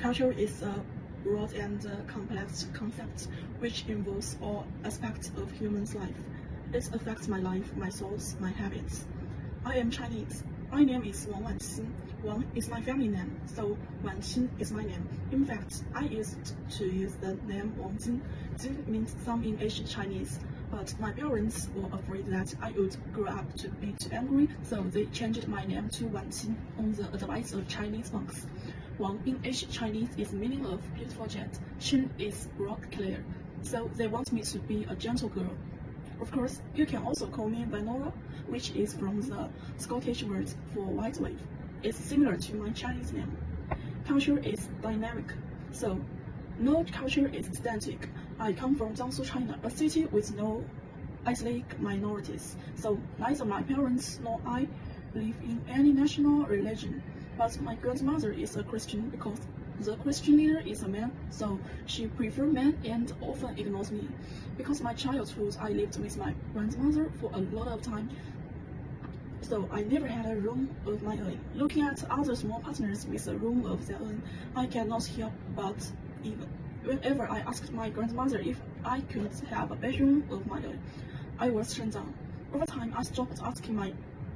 Culture is a broad and complex concept which involves all aspects of human's life. It affects my life, my thoughts, my habits. I am Chinese. My name is Wang Wanqin. Wang is my family name, so Wanqin is my name. In fact, I used to use the name Wang Jin. Jin means some in ancient Chinese, but my parents were afraid that I would grow up to be too angry, so they changed my name to Wanqin on the advice of Chinese monks. Wang in ancient Chinese is meaning of beautiful jet. Qin is broad clear, so they want me to be a gentle girl. Of course, you can also call me Vanora, which is from the Scottish word for white wave. It's similar to my Chinese name. Culture is dynamic, so no culture is static. I come from Jiangsu, China, a city with no ethnic minorities, so neither my parents nor I believe in any national religion. But my grandmother is a Christian because the Christian leader is a man, so she prefers men and often ignores me. Because my childhood I lived with my grandmother for a lot of time, so I never had a room of my own. Looking at other small partners with a room of their own, I cannot help but even. Whenever I asked my grandmother if I could have a bedroom of my own, I was turned down. Over time, I stopped asking my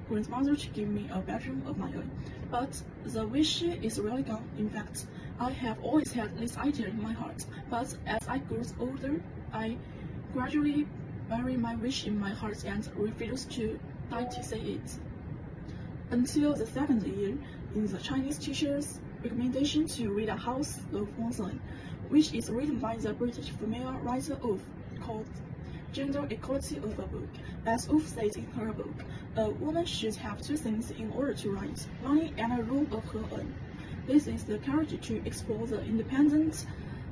grandmother to give me a bedroom of my own, but the wish is really gone. In fact, I have always had this idea in my heart, but as I grew older, I gradually buried my wish in my heart and refused to die to say it. Until the second year in the Chinese teacher's recommendation to read A House of One's Own, which is written by the British female writer Oof, called Gender Equality of a Book. As Oof said in her book, a woman should have two things in order to write: money and a room of her own. This is the courage to explore the independent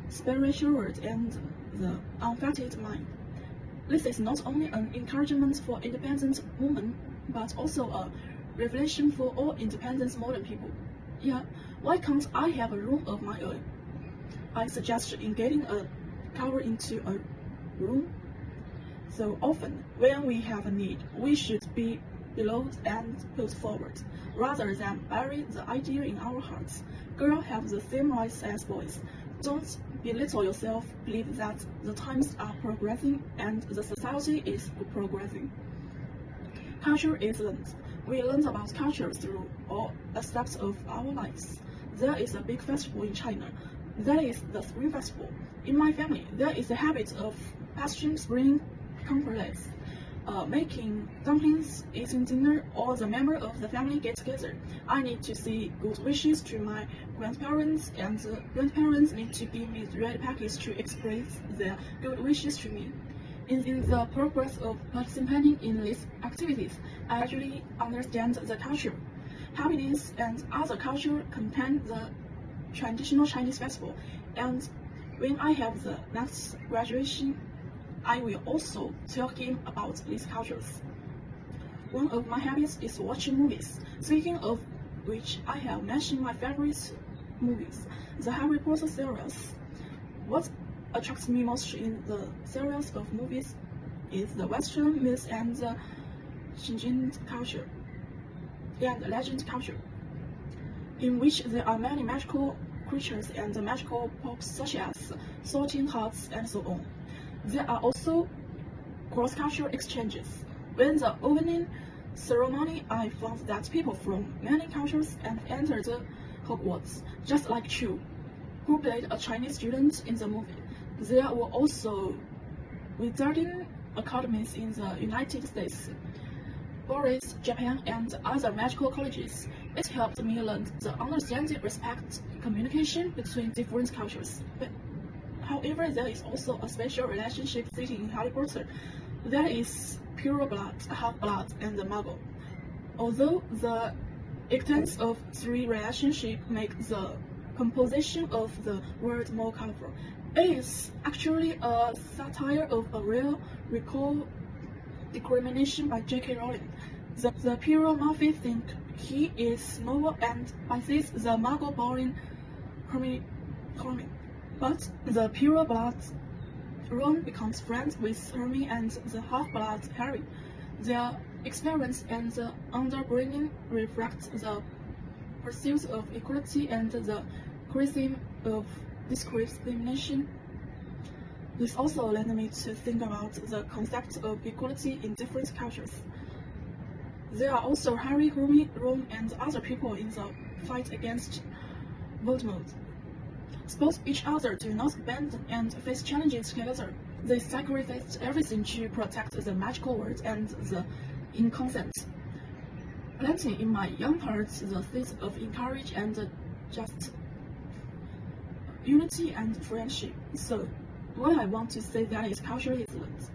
spiritual world and the unfettered mind. This is not only an encouragement for independent women, but also a revelation for all independent modern people. Yeah, why can't I have a room of my own? I suggest in getting a cover into a room. So often, when we have a need, we should be beloved and put forward, rather than bury the idea in our hearts. Girls have the same rights as boys. Don't belittle yourself. Believe that the times are progressing and the society is progressing. Culture is learned. We learn about culture through all aspects of our lives. There is a big festival in China. That is the Spring Festival. In my family, there is a habit of passing spring compliments, making dumplings, eating dinner. All the members of the family get together. I need to say good wishes to my grandparents, and the grandparents need to give me the red package to express their good wishes to me. In the progress of participating in these activities, I actually understand the culture. Happiness and other culture contain the traditional Chinese festival, and when I have the next graduation, I will also tell him about these cultures. One of my habits is watching movies, speaking of which I have mentioned my favorite movies, the Harry Potter series. What attracts me most in the series of movies is the Western myth and the Xinjiang culture and legend culture, in which there are many magical creatures and magical props such as sorting hearts and so on. There are also cross-cultural exchanges. When the opening ceremony, I found that people from many cultures have entered Hogwarts, just like Chu, who played a Chinese student in the movie. There were also wizarding academies in the United States, Boris, Japan, and other magical colleges. It helped me learn the understanding, respect, communication between different cultures. However, there is also a special relationship sitting in Harry Potter. That is pure blood, half-blood, and the muggle. Although the existence of three relationships makes the composition of the world more colorful, it is actually a satire of a real recall discrimination by J.K. Rowling. The pure Murphy think he is noble, and by this the muggle boring Hermione. But the pure blood Ron becomes friends with Hermione and the half-blood Harry. Their experience and the underbringing reflect the pursuit of equality and the criticism of discrimination. This also led me to think about the concept of equality in different cultures. There are also Harry, Hermie, Ron, and other people in the fight against Voldemort. Suppose each other do not bend and face challenges together. They sacrificed everything to protect the magical world and the innocent, planting in my young heart the seeds of encourage and just unity and friendship. So, what I want to say that is culture is learned,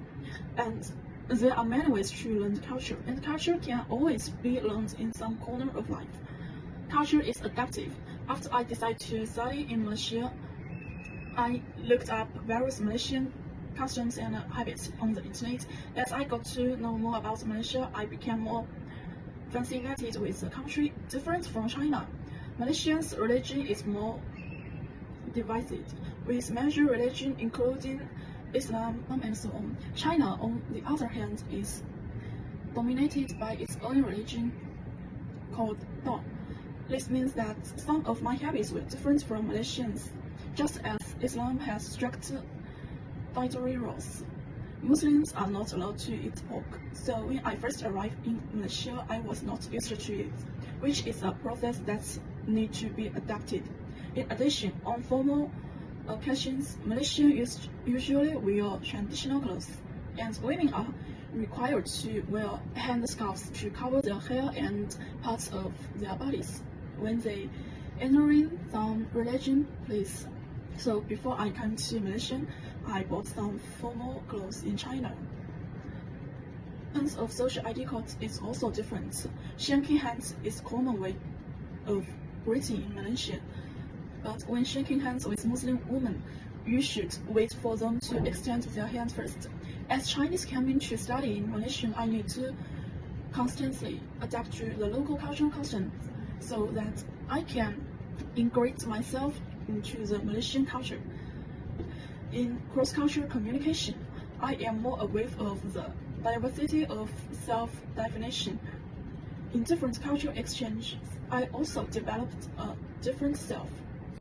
and there are many ways to learn culture, and culture can always be learned in some corner of life. Culture is adaptive. After I decided to study in Malaysia, I looked up various Malaysian customs and habits on the internet. As I got to know more about Malaysia, I became more fascinated with the country. Different from China, Malaysia's religion is more divided, with major religion including Islam and so on. China, on the other hand, is dominated by its own religion called Dao. This means that some of my habits were different from Malaysians, just as Islam has strict dietary rules. Muslims are not allowed to eat pork, so when I first arrived in Malaysia, I was not used to it, which is a process that needs to be adapted. In addition, on formal occasions, Malaysians usually wear traditional clothes, and women are required to wear handscarves to cover their hair and parts of their bodies when they entering some religion place. So before I came to Malaysia, I bought some formal clothes in China. Terms of social etiquette is also different. Shaking hands is a common way of greeting in Malaysia, but when shaking hands with Muslim women, you should wait for them to extend their hand first. As Chinese coming to study in Malaysia, I need to constantly adapt to the local cultural customs so that I can integrate myself into the Malaysian culture. In cross-cultural communication, I am more aware of the diversity of self-definition. In different cultural exchanges, I also developed a different self.